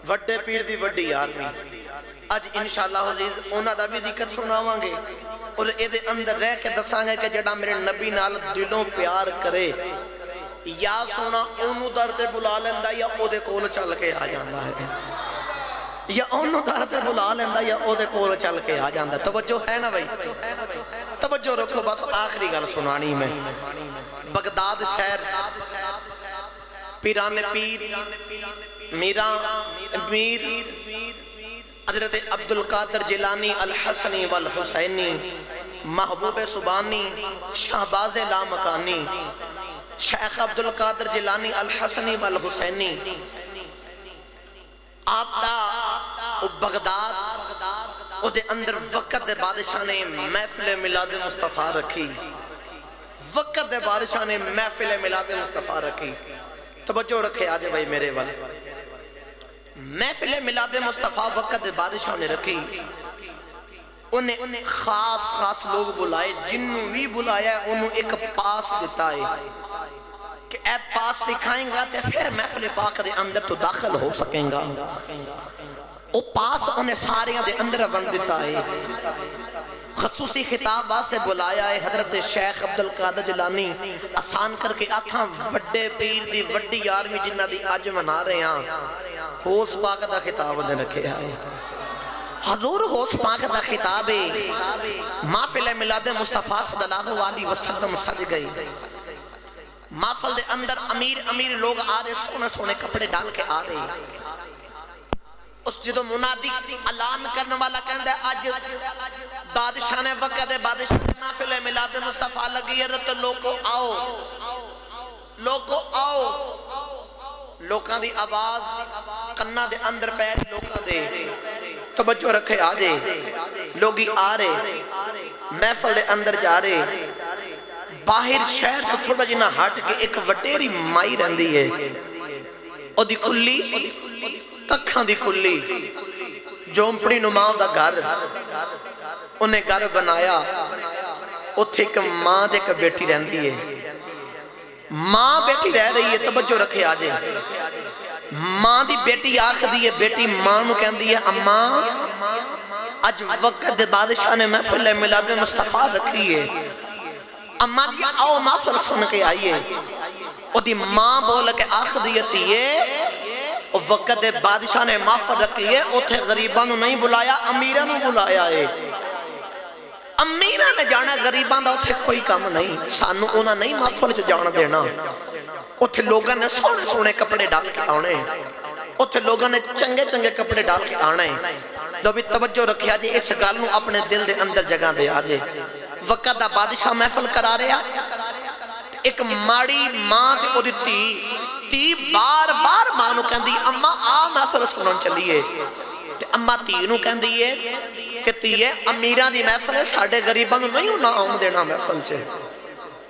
وڈے پیر دی وڈی آدمی اج انشاءاللہ عزیز اونا دا بھی ذکر سناواں گے اور اے دے اندر رہ کے دساں گے کہ جڑا میرے نبی نال دلوں پیار کرے یا سونا اونو در تے بلا لیندہ یا او دے کول چل کے آ جاندہ ہے یا اونو در تے بلا لیندہ یا او دے کول چل کے آ جاندہ. توجہ ہے نا بھائی, توجہ رکھو. بس آخری گل سنانی میں. بغداد شہر پیران پیر میران امیر حضرت عبدالقادر جیلانی الحسنی والحسینی محبوب سبانی شہباز لامکانی شیخ عبدالقادر جیلانی الحسنی والحسینی آپ دا بغداد او دے اندر وقت دے بادشاہ نے محفل میلاد مصطفیٰ رکھی. وقت دے بادشاہ نے محفل میلاد مصطفیٰ رکھی. توجہ رکھے آجے بھائی میرے والے. محفل میلاد مصطفیٰ وقت دے بادشاہ نے رکھی. انہیں خاص لوگ بلائے, جنہوں بھی بلایا ہے انہوں ایک پاس دیتا ہے کہ اے پاس دکھائیں گا تے پھر محفل پاک دے اندر تو داخل ہو سکیں گا. وہ پاس انہیں ساریاں دے اندر بند دیتا ہے. خصوصی خطاب واسے بلایا ہے حضرت شیخ عبدالقادر جیلانی آسان کر کے آکھاں وڈے پیر دی وڈی آرمی جنہ دی آج منا رہے ہیں. ہوس پاک دا خطاب نے رکھے آئے حضور. ہوس پاک دا خطاب محفل میلاد مصطفیٰ صلی اللہ علیہ وسلم سج گئی. محفل دے اندر امیر لوگ آ رہے, سونے سونے کپڑے ڈال کے آ رہے. اس جدو منادی اعلان کرنے والا کہندہ ہے آج بادشاہ نے وقت ہے, بادشاہ نے محفل میلاد مصطفیٰ لگی ہے تو لوگو آؤ, لوگو آؤ. لوکاں دی آواز کنہ دے اندر پیر لوکاں دے. توجہ رکھے آجے لوگی آ رہے, محفل دے اندر جا رہے. باہر شہر تو تھوڑا جنہ ہٹ کے ایک وٹیری مائی رہندی ہے. او دی کلی ککھاں دی کلی جومپڑی نماؤں دا گھر انہیں گھر بنایا. اتھے ایک ماں دے کا بیٹی رہندی ہے. ماں بیٹی رہ رہی ہے. توجہ رکھے آجے ماں دی بیٹی آکھ دی ہے. بیٹی ماں نو کہن دی ہے اماں اج وقت بادشاہ نے محفل میلاد مصطفیٰ رکھی ہے. اماں دی آؤ محفل سن کے آئیے. او دی ماں بول کے آکھ دی ہے وقت بادشاہ نے محفل رکھی ہے. اتھے غریبان نہیں بلایا, امیران بلایا ہے. امیران نے جانا غریبان دا اتھے کوئی کام نہیں. سانو انہاں نہیں محفل سے جانا دینا. اتھے لوگاں نے سونے سونے کپڑے ڈال کے آنے, اتھے لوگاں نے چنگے کپڑے ڈال کے آنے. جو بھی توجہ رکھیا جی اس گال نو اپنے دل دے اندر جگہ دے آجے. وقت دا بادشاہ محفل کرا رہا. ایک ماڑی ماں تے او دی تی بار ماں نو کہن دی اماں آ محفل سنن چلیے. اماں تی نو کہن دیئے کہ تیئے امیران دی محفل ہے, ساڑھے غریبان نو نہیں ہونا آن دینا محفل سے.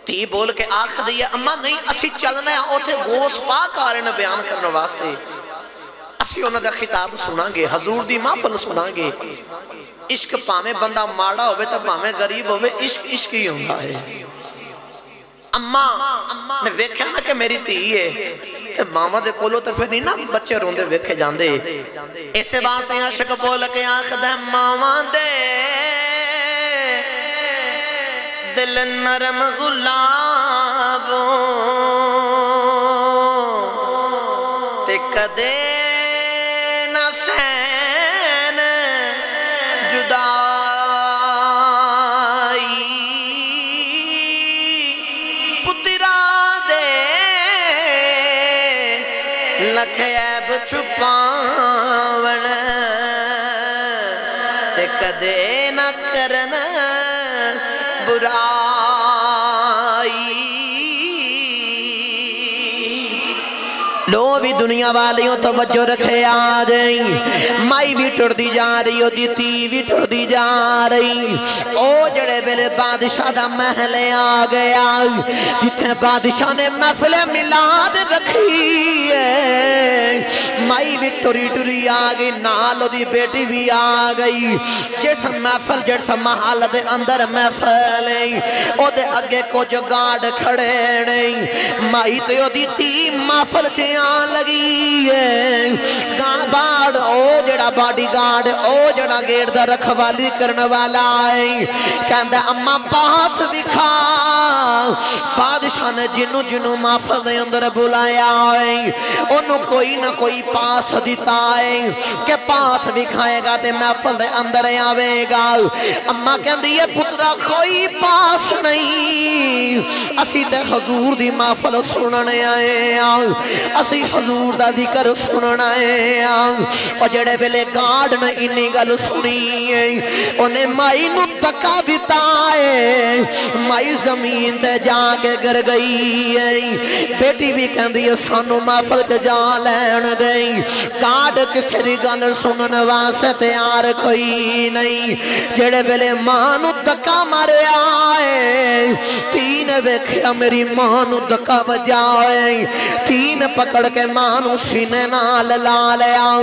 تی بول کے آخ دیئے اماں نہیں اسی چلنا ہے. اوتھے گوس پاک آ رہے نے بیان کرنے واسطے. اسی انہوں دا خطاب سنا گے, حضور دی محفل سنا گے. عشق پامیں بندہ ماڑا ہوئے تو پامیں غریب ہوئے, عشق ہی ہوندہ ہے. اماں نے ویکھے نا کہ میری تھی ہے کہ ماما دے کولو تو پھر نہیں نا بچے روندے ویکھے جاندے. اسے باسے عاشق بول کے آنکھ دے ماما دے دل نرم غلابوں تے کدے نہ سین جدائی پترا دے لکھ عیب چھپاون تے کدے نہ کرن برائی. لو بھی دنیا والیوں توجہ رکھے آ جائیں. مائی بھی ٹر دی جا رہی ہو, دیتی بھی ٹر دی جا رہی. او جڑے بلے بادشاہ دا محلے آ گیا جتنے بادشاہ نے محفل میلاد رکھی ہے. مائی بھی ٹری آگئی, نالو دی بیٹی بھی آگئی. جس محفل جڑسا محل دے اندر محفل ہے او دے اگے کچھ گارڈ کھڑے نہیں. مائی تے او دی تی محفل سے آن لگی ہے باڑ او جڑا باڈی گارڈ او جڑا گیٹ دا رکھوالی کرنے والا ہے کہندہ اماں پاس دکھا بادشاہ نے جنو محفل دے اندر بلایا ہے انہوں کوئی نہ کوئی پاس دیتا ہے کہ پاس دکھائے گا تے محفل دے اندر آوے گا اماں کہندی یہ پترا کوئی پاس نہیں اسی تے حضور دی محفل سننے آئے اسی حضور دا ذکر سننے آئے اور جڑے بلے گارڈ نے انہی گل سنی ہے انہیں مائی نو تکا دیتا ہے مائی زمین تے جا کے گر گئی ہے بیٹی بھی کہندی ہے سانو محفل تے جا لین دے گارڈ کسی دی گل سننے واسطے تیار کوئی نہیں جڑے بلے ماں نو دکا مارے آئے تین ویکھیا میری ماں نو دکا بجائے تین پکڑ کے ماں نو سینے نال لا لیا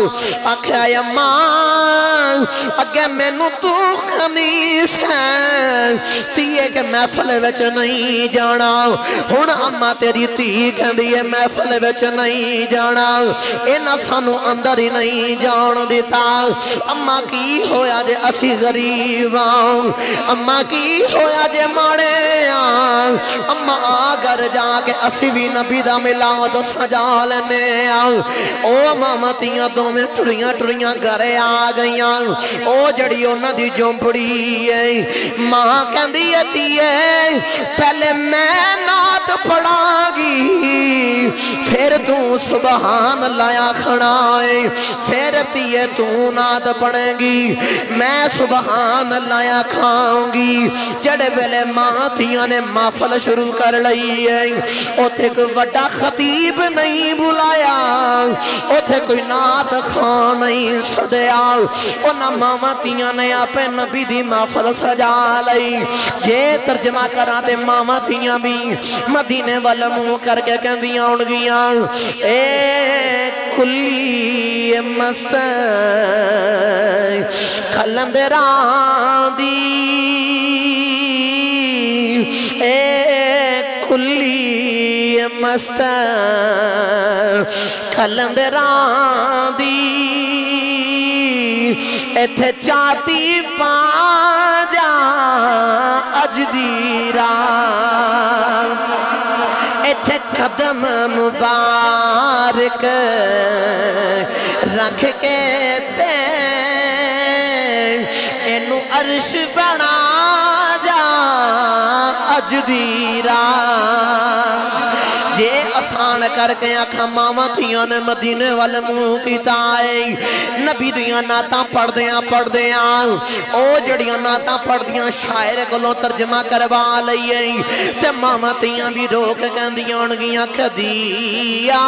آکھیا یا ماں اگے میں نو تو خمیس ہے تیئے کے محفل وچ نہیں جانا ہن اماں تیری تی کہندی ہے محفل وچ نہیں جانا اینا سانو اندر ہی نہیں جان دیتا اماں کی ہویا جے اسی غریب اماں کی ہویا جے ماڑے اماں آگر جا کے اسی بھی نبی دا ملاود سجا لینے او مامتیاں دو میں ٹریاں گھرے آ گئیاں او جڑی اونا دی جھونپڑی ہے ماں کہندی ہے پہلے میں نات پڑھا گی پھر تو سبحان اللہ آخنائے پھر تیئے تو نات پڑھیں گی میں سبحان اللہ آکھاؤں گی جڑے بلے ماں تیاں نے محفل شروع کر لئی ہے اوتھے کوئی وڈا خطیب نہیں بلایا اوتھے کوئی نات خان نہیں سدیا اونا ماما تیاں نے آپے نبی دی محفل سجا لئی جے ترجمہ کراتے ماما تیاں بھی مدینے والا منہ کر کے کہندیاں اڑ گیاں اے کلی مست کھلندران دی اے کلی مست کھلندران دی ایتھے چاہتی پانجا اجدیران ایتھے قدم مبارک رکھ کے تے اینو عرش بنا جا اجدیران جے آسان کر کے آکھا ماما تیاں نے مدینے والے منہ کی تائے نبی دیاں ناتاں پڑھ دیاں او جڑیاں ناتاں پڑھ دیاں شاعر گلوں ترجمہ کروا لئیے تے ماما تیاں بھی روک گندیاں گیاں کدیا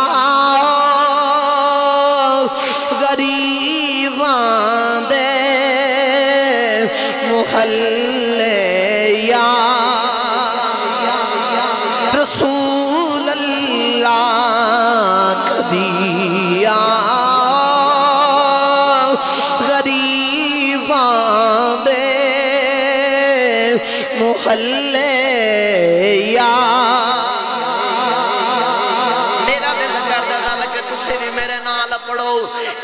غریبان دے محلے یا رسول اللہ کدیا غریبان دے محلے یا میرا دل کردہ لگے تسی بھی میرے نال پڑھو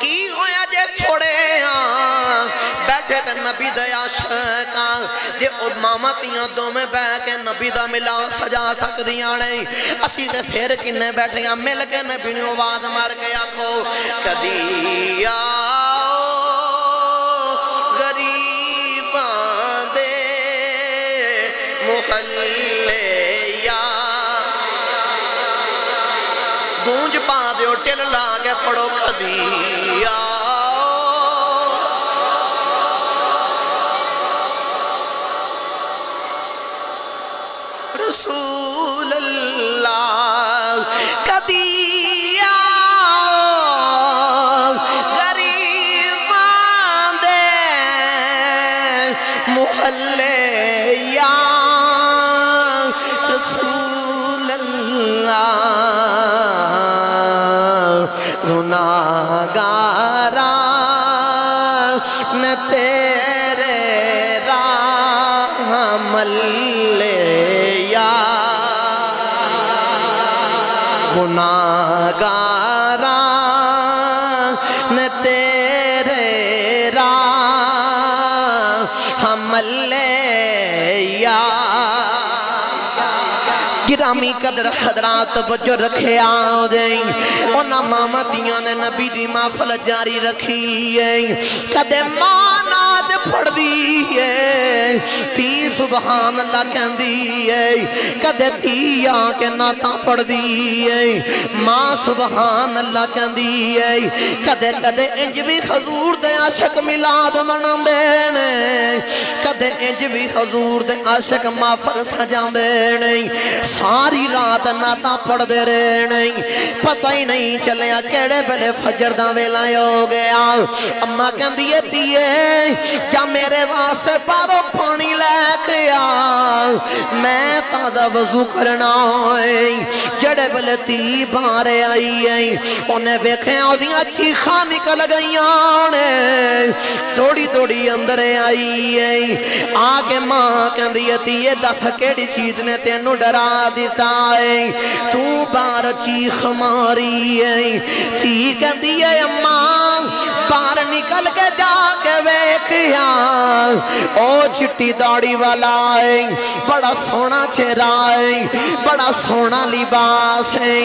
کی ہویا جے چھوڑے بیٹھے تے نبی دیا شکا جے او مامتیاں دو میں بے کے نبی دا ملا سجا سکدیاں نہیں اسی تے پھر کنے بیٹھیاں مل کے نبی نے آواز مار کے آکھو کدی آؤ غریبان دے محلے یا گونج پا دیو ٹل لاغے پڑھو کدی آؤ رسول اللہ کدی آؤ غریبان دے محلے یا رسول اللہ گناہگاران نہ تیرے راہ ملے گناہگاران گرامی قدر حضرات بجو رکھے آؤ دیں انہاں مامتیاں نے نبی دی محفل جاری رکھی ہے کدے مانات پڑھ دی ہے تی سبحان اللہ کہن دی ہے کدے تی آنکہ ناتا پڑھ دی ہے ماں سبحان اللہ کہن دی ہے کدے کدے انج بھی حضور دے عاشق ملاد منن دینے کدے انج بھی حضور دے عاشق محفل سجان دینے ساری رات ناتا پڑھ دے رہنے پتہ ہی نہیں چلیا کیڑے بلے فجر دا ویلا ہو گیا اماں کہن دیئے دیئے جا میرے واسے پارو پانی لے کے آ میں تازہ وضو کرنا ہے جڑے بلے تی بارے آئی ہے انہیں بیکھیں آؤ دیاں چیخاں نکل گئیاں دوڑی دوڑی اندر آئی ہے آگے ماں کہن دیئے دیئے دس کیڑی چیز نے تینو ڈرا دیتا ہے تو بار چیخ ماری ہے تی کہن دیئے اماں بار نکل کے جا کے ویکھیا او چٹی داڑی والا ہے بڑا سونا چہرہ ہے بڑا سونا لباس ہے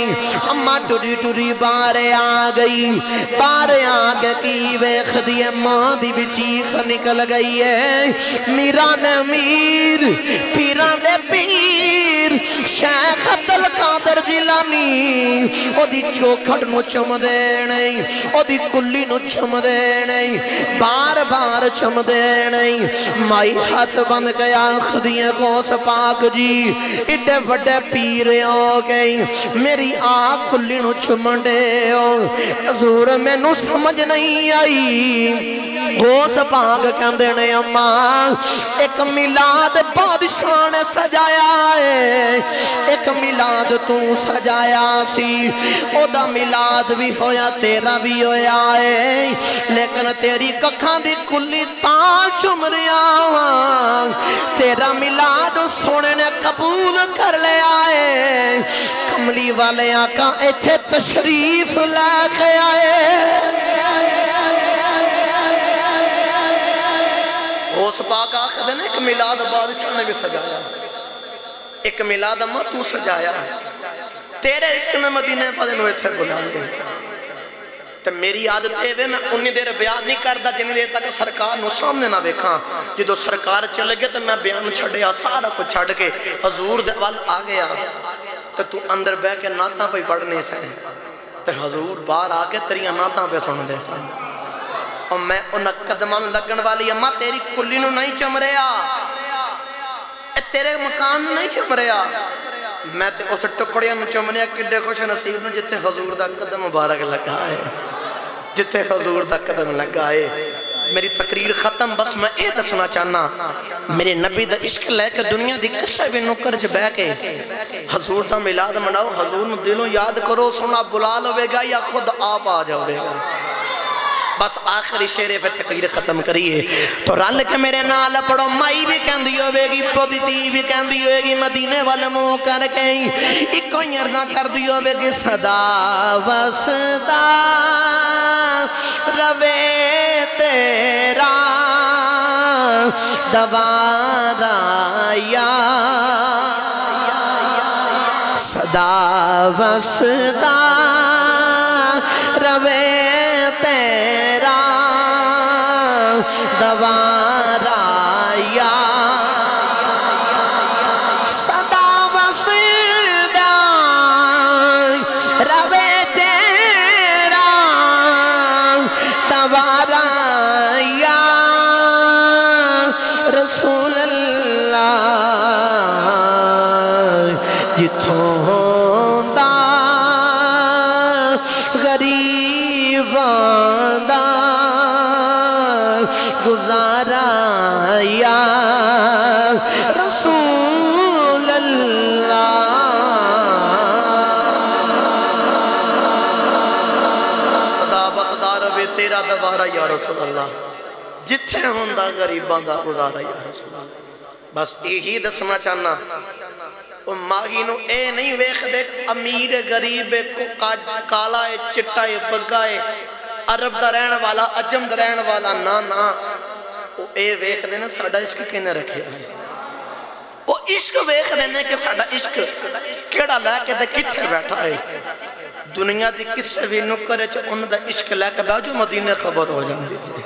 اماں ٹوری ٹوری بارے آ گئی بارے آگے کی ویکھ دیئے ماں دی بھی چیخ نکل گئی ہے میران امیر پیران دے پیر شیخ عبدالقادر جیلانی او دی چوکھڑ نو چم دینے او دی کلی نو چم دینے بار بار چم دینے مائی ہاتھ بند گیا خدیے غوث پاک جی اٹھے وڈے پیر ہو گئی میری آنکھ کلی نو چم دے حضور میں نو سمجھ نہیں آئی غوث پاک کہن دینے اماں ایک میلاد بادشاہ نے سجایا ہے ایک میلاد تو سجایا سی او دا میلاد بھی ہویا تیرا بھی ہویا ہے لیکن تیری ککھاں دی کلی تاں چم ریا تیرا میلاد سونے نے قبول کر لیا ہے کملی والے آقا ایتھے تشریف لے کے آئے غوث پاک آخر دینا ایک میلاد بادشاہ نے بھی سجایا ایک میلاد اماں تو سجایا تیرے عشق میں مدینہ پدن ہوئے تھے بلان دے تو میری عادت ہے میں انی دیر بیان نہیں کرتا جنہی دیر تک سرکار نو سامنے نہ بیکھاں جدو سرکار چلے گئے تو میں بیان چھڑیا سارا کچھ چھڑ کے حضور دوال آ گیا تو اندر بے کے ناتاں پہ پڑھنے سے تو حضور بار آگے تریاں ناتاں پہ سن دے سے اور میں انہ قدمان لگن والی اماں تیری کلی نو نہیں چم رہا تیرے مکان نہیں چم رہا میں تے اس ٹکڑیاں نو چمنیا کڈے خوش نصیب نو جتے حضور دا قدم مبارک لگا ہے جتے حضور دا قدم لگا ہے میری تقریر ختم بس میں اے دسنا چاہنا میرے نبی دا عشق لے کے دنیا دی کسے بھی نکر جب بے کے حضور دا ملاد مناؤ حضور نو دلوں یاد کرو سونا بلا لوے گا یا خود آپ آ جاوے گا بس آخری شیرے پہ تقریر ختم کریے تو رل کے میرے نال پڑھو مائی بھی کہندی ہوئے گی پودیتی بھی کہندی ہوئے گی مدینے والمو کر گئی ایک کوئی ارزہ کر دی ہوئے گی صدا وصدا روے تیرا دوارا یا صدا وصدا روے تیرا دوارا یا صدا وصدا روے تیرا دوارا یا رسول اللہ جتھوں دا غریباں دا گزارا یا رسول اللہ صدا بصدا روے تیرا دوارا یا رسول اللہ جتھے ہوندہ غریباں دا گزارا یا رسول اللہ بس یہی دسنا چاہنا ماہی نو اے نہیں ویخ دے امیر غریب کالا ہے چٹا ہے بگا ہے عرب دا رہن والا عجم دا رہن والا نا نا اے ویخ دے نا ساڑا اس کے کہنے رکھے آئے عشق ویکھ دینے کہ ساڑا عشق کیڑا لے کے دے کتھے بیٹھا ہے دنیا دی کس بھی نکرے چھو ان دا عشق لے کے بیٹھو مدینے خبر ہو جاندی تھی